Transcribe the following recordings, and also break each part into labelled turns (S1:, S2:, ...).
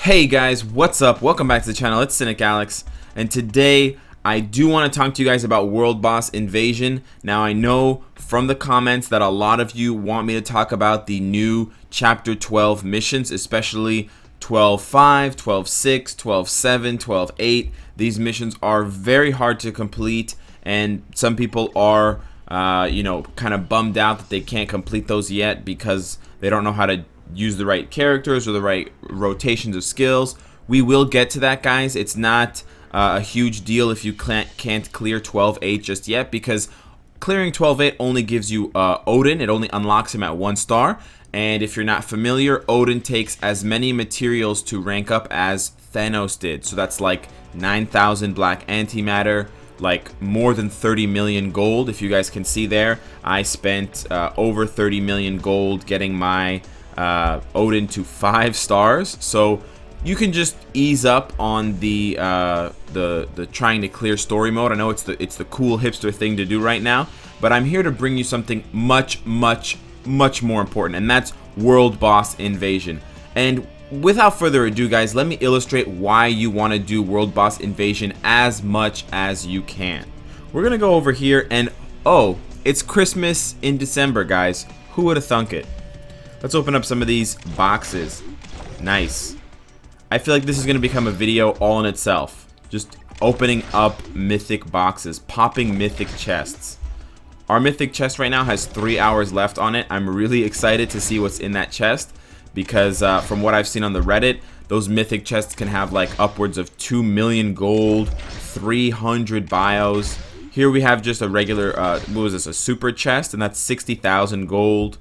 S1: Hey guys, what's up? Welcome back to the channel. It's Cynicalex, and today I do want to talk to you guys about World Boss Invasion. Now I know from the comments that a lot of you want me to talk about the new Chapter 12 missions, especially 12.5, 12.6, 12.7, 12.8. These missions are very hard to complete, and some people are, kind of bummed out that they can't complete those yet because they don't know how to use the right characters or the right rotations of skills. We will get to that, guys. It's not a huge deal if you can't clear 12.8 just yet, because clearing 12.8 only gives you Odin. It only unlocks him at 1 star. And if you're not familiar, Odin takes as many materials to rank up as Thanos did. So that's like 9,000 black antimatter, like more than 30 million gold. If you guys can see there, I spent over 30 million gold getting my Odin to 5 stars. So you can just ease up on the trying to clear story mode. I know it's the cool hipster thing to do right now, but I'm here to bring you something much more important, and that's World Boss Invasion. And without further ado, guys, let me illustrate why you want to do World Boss Invasion as much as you can. We're gonna go over here, and oh, it's Christmas in December, guys. Who would have thunk it? Let's open up some of these boxes. Nice. I feel like this is going to become a video all in itself. Just opening up mythic boxes, popping mythic chests. Our mythic chest right now has 3 hours left on it. I'm really excited to see what's in that chest because from what I've seen on the Reddit, those mythic chests can have like upwards of 2 million gold, 300 bios. Here we have just a regular, what was this, a super chest, and that's 60,000 gold.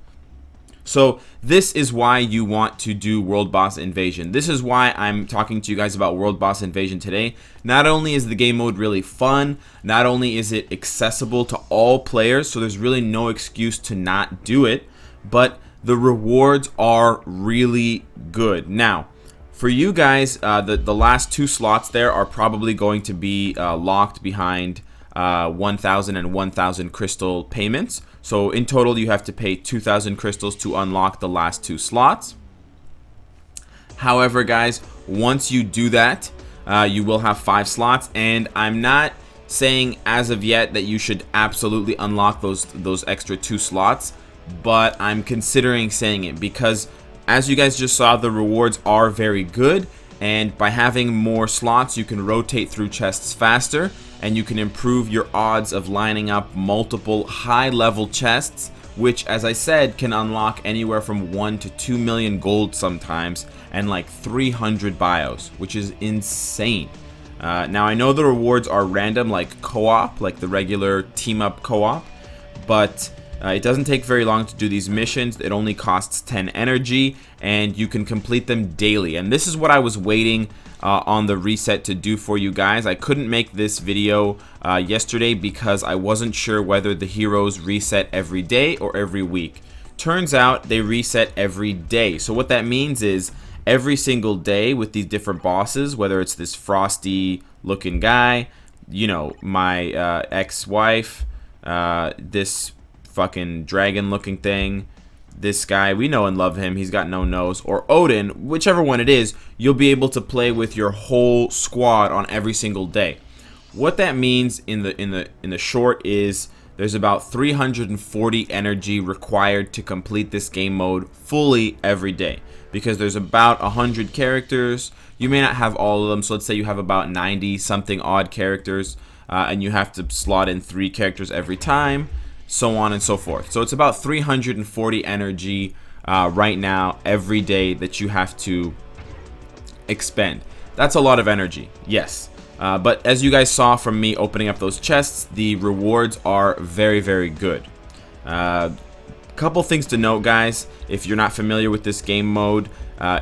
S1: So this is why you want to do World Boss Invasion. This is why I'm talking to you guys about World Boss Invasion today. Not only is the game mode really fun, not only is it accessible to all players, so there's really no excuse to not do it, but the rewards are really good. Now, for you guys, the last 2 slots there are probably going to be locked behind 1,000 and 1,000 crystal payments. So in total, you have to pay 2,000 crystals to unlock the last 2 slots. However, guys, once you do that, you will have 5 slots, and I'm not saying as of yet that you should absolutely unlock those extra 2 slots, but I'm considering saying it because, as you guys just saw, the rewards are very good, and by having more slots, you can rotate through chests faster, and you can improve your odds of lining up multiple high-level chests, which, as I said, can unlock anywhere from 1 to 2 million gold sometimes, and like 300 bios, which is insane. Now, I know the rewards are random, like co-op, like the regular team-up co-op, but it doesn't take very long to do these missions. It only costs 10 energy, and you can complete them daily. And this is what I was waiting on the reset to do for you guys. I couldn't make this video yesterday because I wasn't sure whether the heroes reset every day or every week. Turns out they reset every day. So what that means is every single day with these different bosses, whether it's this frosty looking guy, you know, my ex-wife, this fucking dragon looking thing, this guy, we know and love him, he's got no nose, or Odin, whichever one it is, you'll be able to play with your whole squad on every single day. What that means in the short is there's about 340 energy required to complete this game mode fully every day, because there's about 100 characters. You may not have all of them, so let's say you have about 90 something odd characters, and you have to slot in 3 characters every time, so on and so forth. So it's about 340 energy right now every day that you have to expend. That's a lot of energy, yes. But as you guys saw from me opening up those chests, the rewards are very good. Couple things to note, guys, if you're not familiar with this game mode,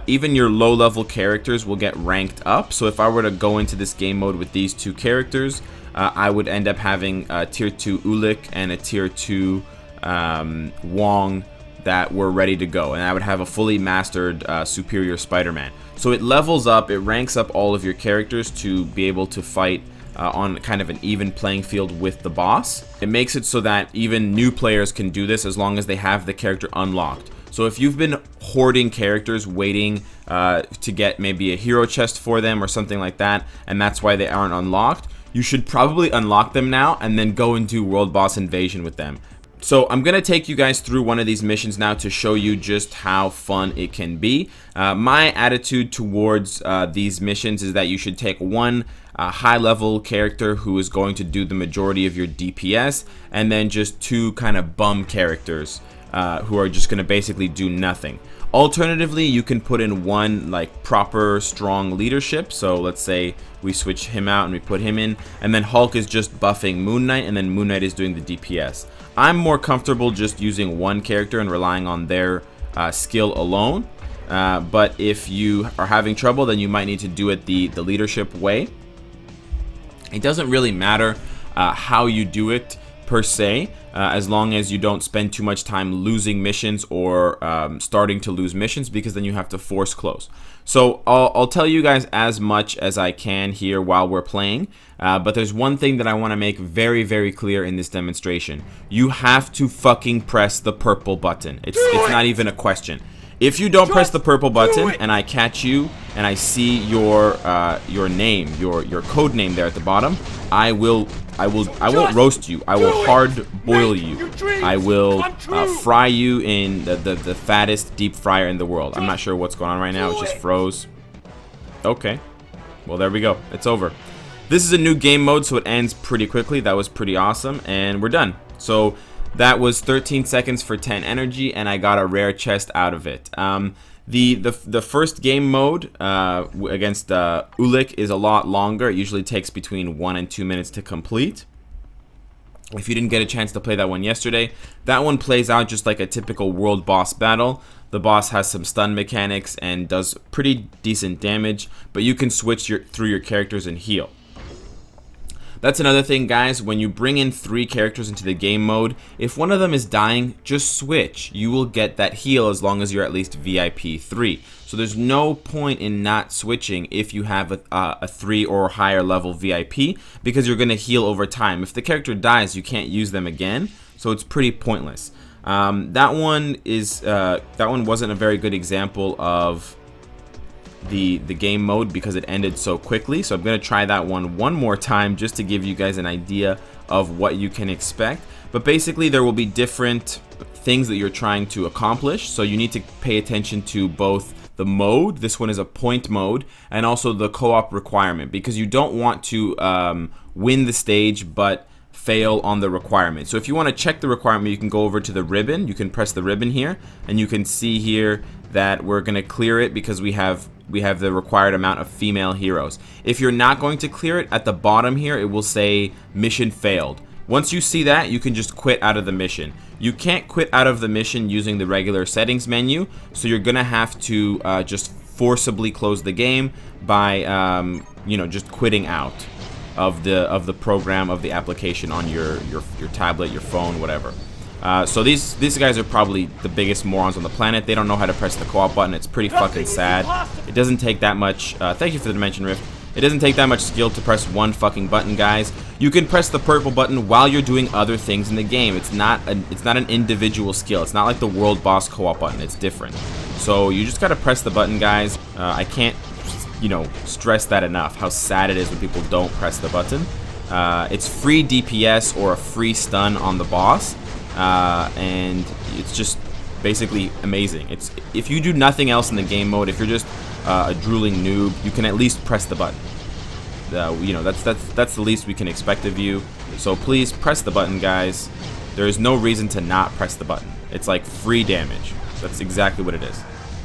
S1: even your low level characters will get ranked up. So if I were to go into this game mode with these 2 characters, I would end up having a tier 2 Ulik and a tier 2 Wong that were ready to go, and I would have a fully mastered superior Spider-Man. So it levels up, it ranks up all of your characters to be able to fight on kind of an even playing field with the boss. It makes it so that even new players can do this as long as they have the character unlocked. So if you've been hoarding characters waiting to get maybe a hero chest for them or something like that, and that's why they aren't unlocked, you should probably unlock them now and then go and do World Boss Invasion with them. So I'm going to take you guys through one of these missions now to show you just how fun it can be. My attitude towards these missions is that you should take one high-level character who is going to do the majority of your DPS, and then just two kind of bum characters who are just going to basically do nothing. Alternatively, you can put in one like proper strong leadership. So let's say we switch him out and we put him in, and then Hulk is just buffing Moon Knight, and then Moon Knight is doing the DPS. I'm more comfortable just using one character and relying on their skill alone. But if you are having trouble, then you might need to do it the leadership way. It doesn't really matter how you do it per se, as long as you don't spend too much time losing missions or starting to lose missions, because then you have to force close. So I'll tell you guys as much as I can here while we're playing, but there's one thing that I want to make very, very clear in this demonstration. You have to fucking press the purple button. It's not even a question. If you don't press the purple button and I catch you and I see your name, your code name there at the bottom, I won't roast you. I will hard boil you. I will fry you in the fattest deep fryer in the world. I'm not sure what's going on right now. It just froze. Okay. Well, there we go. It's over. This is a new game mode, so it ends pretty quickly. That was pretty awesome, and we're done. So that was 13 seconds for 10 energy, and I got a rare chest out of it. The first game mode against Ulik is a lot longer. It usually takes between 1 and 2 minutes to complete. If you didn't get a chance to play that one yesterday, that one plays out just like a typical world boss battle. The boss has some stun mechanics and does pretty decent damage, but you can switch through your characters and heal. That's another thing, guys. When you bring in 3 characters into the game mode, if one of them is dying, just switch. You will get that heal as long as you're at least VIP 3. So there's no point in not switching if you have a 3 or higher level VIP, because you're going to heal over time. If the character dies, you can't use them again, so it's pretty pointless. That one wasn't a very good example of the game mode because it ended so quickly, so I'm going to try that one more time just to give you guys an idea of what you can expect. But basically there will be different things that you're trying to accomplish, so you need to pay attention to both the mode, this one is a point mode, and also the co-op requirement, because you don't want to win the stage but fail on the requirement. So if you want to check the requirement, you can go over to the ribbon. You can press the ribbon here, and you can see here that we're going to clear it because we have the required amount of female heroes. If you're not going to clear it, at the bottom here it will say mission failed. Once you see that, you can just quit out of the mission. You can't quit out of the mission using the regular settings menu, so you're gonna have to just forcibly close the game by just quitting out of the program, of the application on your tablet, your phone, whatever. So these guys are probably the biggest morons on the planet. They don't know how to press the co-op button. It's pretty fucking sad. It doesn't take that much. Thank you for the Dimension Rift. It doesn't take that much skill to press one fucking button, guys. You can press the purple button while you're doing other things in the game. It's not an individual skill. It's not like the World Boss co-op button. It's different. So you just gotta press the button, guys. I can't stress that enough, how sad it is when people don't press the button. It's free DPS or a free stun on the boss, and it's just basically amazing. If you do nothing else in the game mode, if you're just a drooling noob, you can at least press the button. That's the least we can expect of you. So please press the button, guys. There is no reason to not press the button. It's like free damage. That's exactly what it is.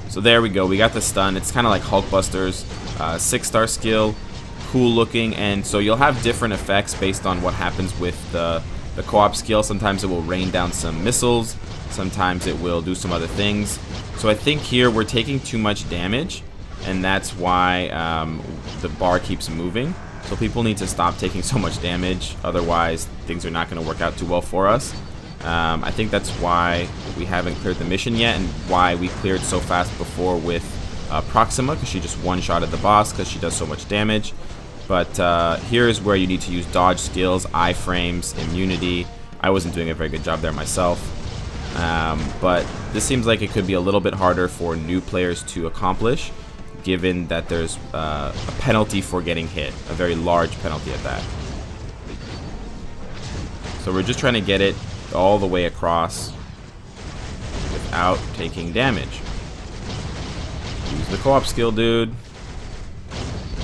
S1: So there we go. We got the stun. It's kind of like Hulkbuster's 6-star skill, cool looking, and so you'll have different effects based on what happens with the co-op skill. Sometimes it will rain down some missiles. Sometimes it will do some other things. So I think here we're taking too much damage, and that's why the bar keeps moving. So people need to stop taking so much damage, otherwise things are not going to work out too well for us. I think that's why we haven't cleared the mission yet, and why we cleared so fast before with Proxima, because she just one-shotted the boss because she does so much damage. But here is where you need to use dodge skills, iframes, immunity. I wasn't doing a very good job there myself. But this seems like it could be a little bit harder for new players to accomplish, given that there's a penalty for getting hit, a very large penalty at that. So we're just trying to get it all the way across without taking damage. Use the co-op skill, dude.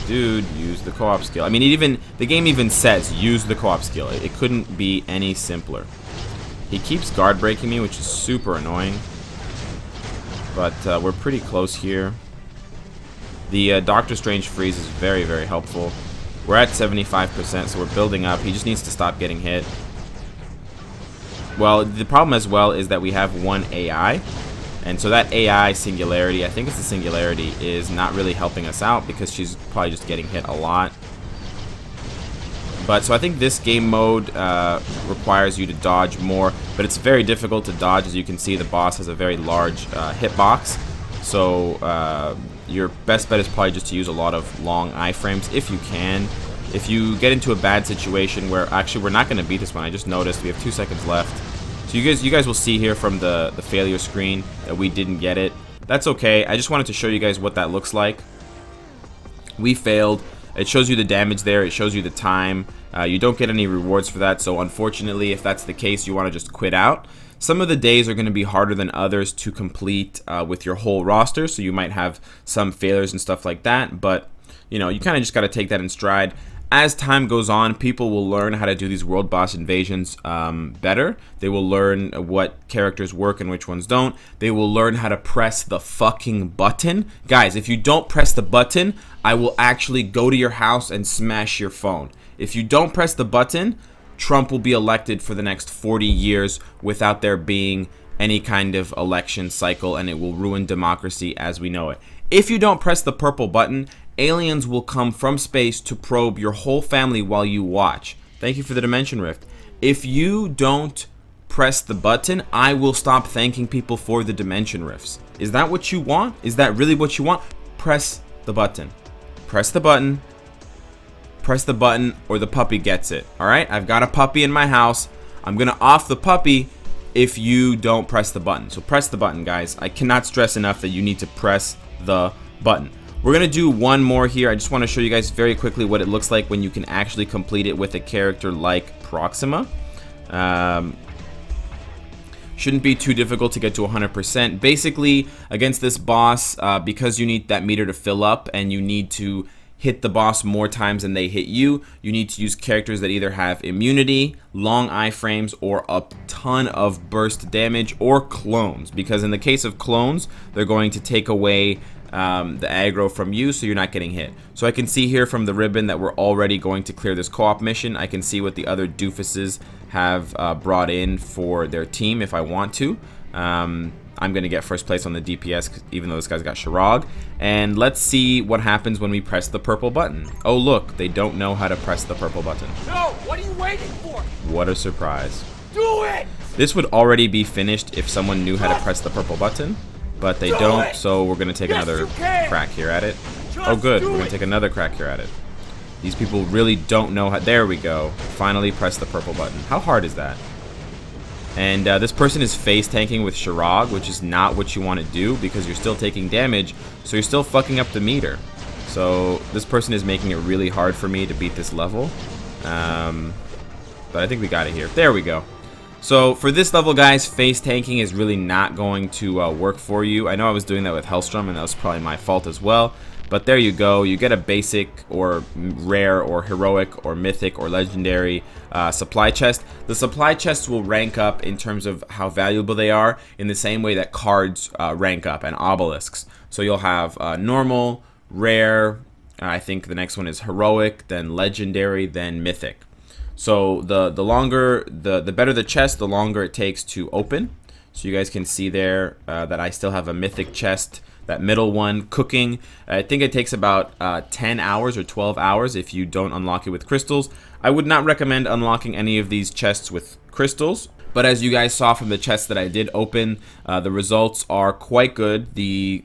S1: Dude, use the co-op skill. I mean, the game even says use the co-op skill. It couldn't be any simpler. He keeps guard breaking me, which is super annoying. But we're pretty close here. The Doctor Strange freeze is very, very helpful. We're at 75%, so we're building up. He just needs to stop getting hit. Well, the problem as well is that we have one AI. And so that AI Singularity, I think it's the Singularity, is not really helping us out because she's probably just getting hit a lot. But so I think this game mode requires you to dodge more, but it's very difficult to dodge. As you can see, the boss has a very large hitbox. So your best bet is probably just to use a lot of long iframes if you can. If you get into a bad situation where, actually, we're not going to beat this one. I just noticed we have 2 seconds left. So you guys will see here from the failure screen that we didn't get it. That's okay. I just wanted to show you guys what that looks like. We failed. It shows you the damage there. It shows you the time. You don't get any rewards for that. So unfortunately, if that's the case, you want to just quit out. Some of the days are going to be harder than others to complete with your whole roster. So you might have some failures and stuff like that. But, you know, you kind of just got to take that in stride. As time goes on, people will learn how to do these world boss invasions better. They will learn what characters work and which ones don't. They will learn how to press the fucking button. Guys, if you don't press the button, I will actually go to your house and smash your phone. If you don't press the button, Trump will be elected for the next 40 years without there being any kind of election cycle, and it will ruin democracy as we know it. If you don't press the purple button, aliens will come from space to probe your whole family while you watch. Thank you for the Dimension Rift. If you don't press the button, I will stop thanking people for the Dimension Rifts. Is that what you want? Is that really what you want? Press the button. Press the button. Press the button or the puppy gets it. Alright? I've got a puppy in my house. I'm going to off the puppy if you don't press the button. So press the button, guys. I cannot stress enough that you need to press the button. We're going to do one more here. I just want to show you guys very quickly what it looks like when you can actually complete it with a character like Proxima. Shouldn't be too difficult to get to 100%. Basically, against this boss, because you need that meter to fill up and you need to hit the boss more times than they hit you, you need to use characters that either have immunity, long iframes, or a ton of burst damage, or clones. Because in the case of clones, they're going to take away the aggro from you, so you're not getting hit. So I can see here from the ribbon that we're already going to clear this co-op mission. I can see what the other doofuses have brought in for their team if I want to. I'm going to get first place on the DPS, even though this guy's got Shirag. And let's see what happens when we press the purple button. Oh look, they don't know how to press the purple button.
S2: No, what are you waiting for?
S1: What a surprise.
S2: Do it!
S1: This would already be finished if someone knew how to press the purple button. But they don't, so we're going to take another crack here at it. Oh good, we're going to take another crack here at it. These people really don't know how... There we go. Finally press the purple button. How hard is that? And this person is face tanking with Shirag, which is not what you want to do because you're still taking damage, so you're still fucking up the meter. So this person is making it really hard for me to beat this level. But I think we got it here. There we go. So for this level, guys, face tanking is really not going to work for you. I know I was doing that with Hellstrom, and that was probably my fault as well. But there you go. You get a basic or rare or heroic or mythic or legendary supply chest. The supply chests will rank up in terms of how valuable they are in the same way that cards rank up and obelisks. So you'll have normal, rare, I think the next one is heroic, then legendary, then mythic. So the longer, the better the chest, the longer it takes to open. So you guys can see there that I still have a mythic chest, that middle one, cooking. I think it takes about 10 hours or 12 hours if you don't unlock it with crystals. I would not recommend unlocking any of these chests with crystals. But as you guys saw from the chests that I did open, the results are quite good. The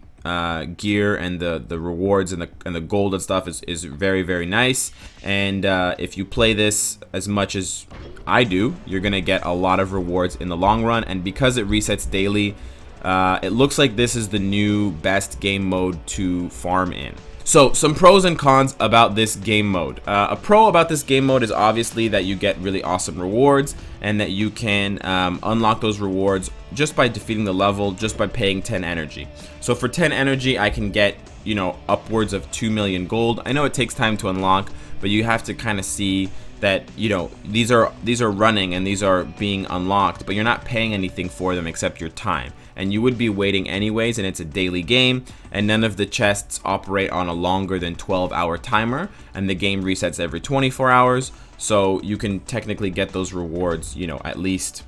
S1: gear and the rewards and the gold and stuff is very, very nice. And if you play this as much as I do, you're gonna get a lot of rewards in the long run. And because it resets daily, it looks like this is the new best game mode to farm in. So some pros and cons about this game mode. A pro about this game mode is obviously that you get really awesome rewards and that you can unlock those rewards just by defeating the level, just by paying 10 energy. So for 10 energy, I can get, you know, upwards of 2 million gold. I know it takes time to unlock, but you have to kind of see that, you know, these are running and these are being unlocked, but you're not paying anything for them except your time. And you would be waiting anyways, and it's a daily game, and none of the chests operate on a longer than 12-hour timer, and the game resets every 24 hours, so you can technically get those rewards, you know, at least,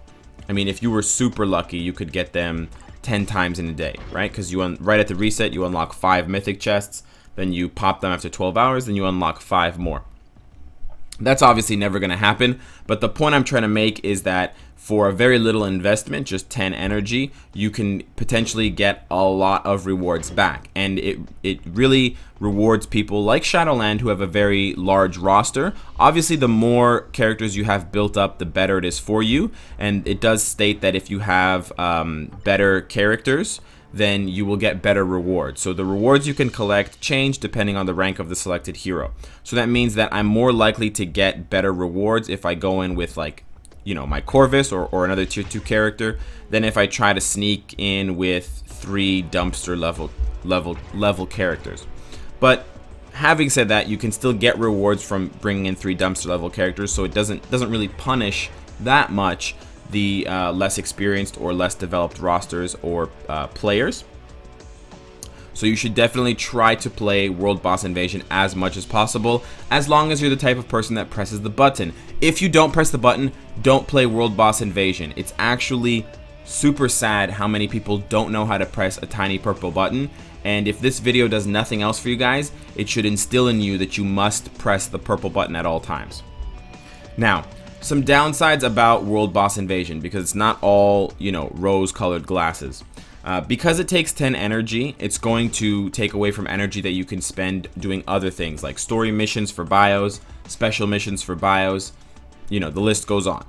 S1: I mean, if you were super lucky, you could get them 10 times in a day, right? Because right at the reset, you unlock 5 mythic chests, then you pop them after 12 hours, then you unlock 5 more. That's obviously never going to happen, but the point I'm trying to make is that for a very little investment, just 10 energy, you can potentially get a lot of rewards back. And it really rewards people like Shadowland who have a very large roster. Obviously, the more characters you have built up, the better it is for you. And it does state that if you have better characters, then you will get better rewards. So the rewards you can collect change depending on the rank of the selected hero. So that means that I'm more likely to get better rewards if I go in with, like, you know, my Corvus or another tier 2 character than if I try to sneak in with 3 dumpster level characters. But having said that, you can still get rewards from bringing in 3 dumpster level characters, so it doesn't really punish that much the less experienced or less developed rosters or players. So you should definitely try to play World Boss Invasion as much as possible, as long as you're the type of person that presses the button. If you don't press the button, don't play World Boss Invasion. It's actually super sad how many people don't know how to press a tiny purple button, and if this video does nothing else for you guys, it should instill in you that you must press the purple button at all times. Now, some downsides about World Boss Invasion, because it's not all, you know, rose-colored glasses. Because it takes 10 energy, it's going to take away from energy that you can spend doing other things like story missions for bios, special missions for bios, you know, the list goes on.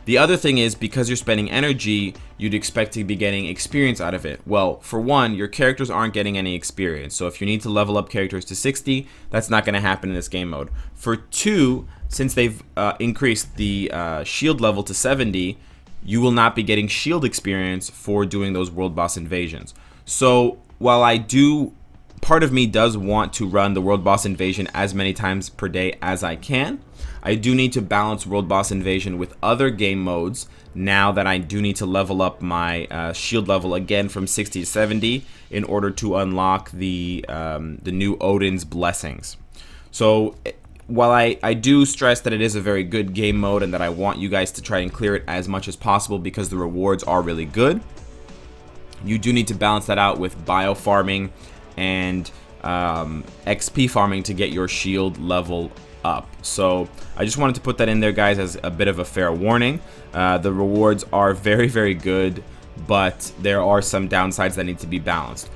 S1: The other thing is, because you're spending energy, you'd expect to be getting experience out of it. Well, for one, your characters aren't getting any experience, so if you need to level up characters to 60, that's not going to happen in this game mode. For two, since they've increased the shield level to 70, you will not be getting shield experience for doing those World Boss Invasions. So while part of me does want to run the World Boss Invasion as many times per day as I can, I do need to balance World Boss Invasion with other game modes now that I do need to level up my shield level again from 60 to 70 in order to unlock the new Odin's Blessings. So while I do stress that it is a very good game mode and that I want you guys to try and clear it as much as possible because the rewards are really good, you do need to balance that out with bio farming and XP farming to get your shield level up. So I just wanted to put that in there, guys, as a bit of a fair warning. The rewards are very, very good, but there are some downsides that need to be balanced.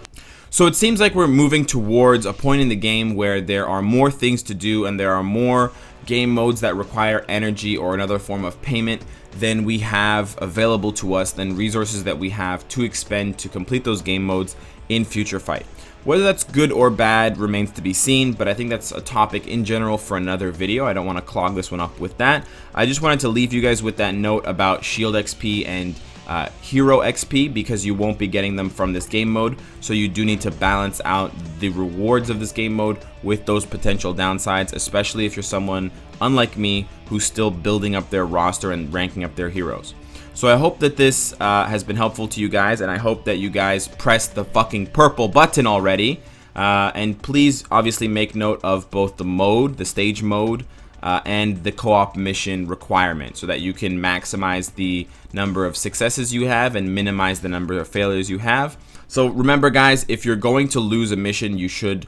S1: So it seems like we're moving towards a point in the game where there are more things to do and there are more game modes that require energy or another form of payment than we have available to us, than resources that we have to expend to complete those game modes in Future Fight. Whether that's good or bad remains to be seen, but I think that's a topic in general for another video. I don't want to clog this one up with that. I just wanted to leave you guys with that note about Shield XP and Hero XP, because you won't be getting them from this game mode, so you do need to balance out the rewards of this game mode with those potential downsides, especially if you're someone unlike me who's still building up their roster and ranking up their heroes. So I hope that this has been helpful to you guys, and I hope that you guys press the fucking purple button already. And please obviously make note of both the mode, the stage mode, and the co-op mission requirement, so that you can maximize the number of successes you have and minimize the number of failures you have. So remember, guys, if you're going to lose a mission, you should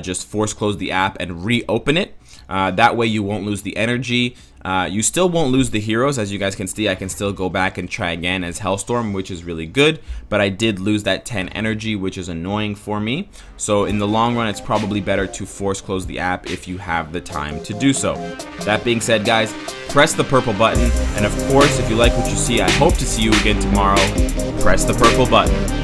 S1: just force close the app and reopen it. That way you won't lose the energy, You still won't lose the heroes. As you guys can see, I can still go back and try again as Hellstorm, which is really good, but I did lose that 10 energy, which is annoying for me. So in the long run, it's probably better to force close the app if you have the time to do so. That being said, guys, press the purple button, and of course, if you like what you see, I hope to see you again tomorrow. Press the purple button.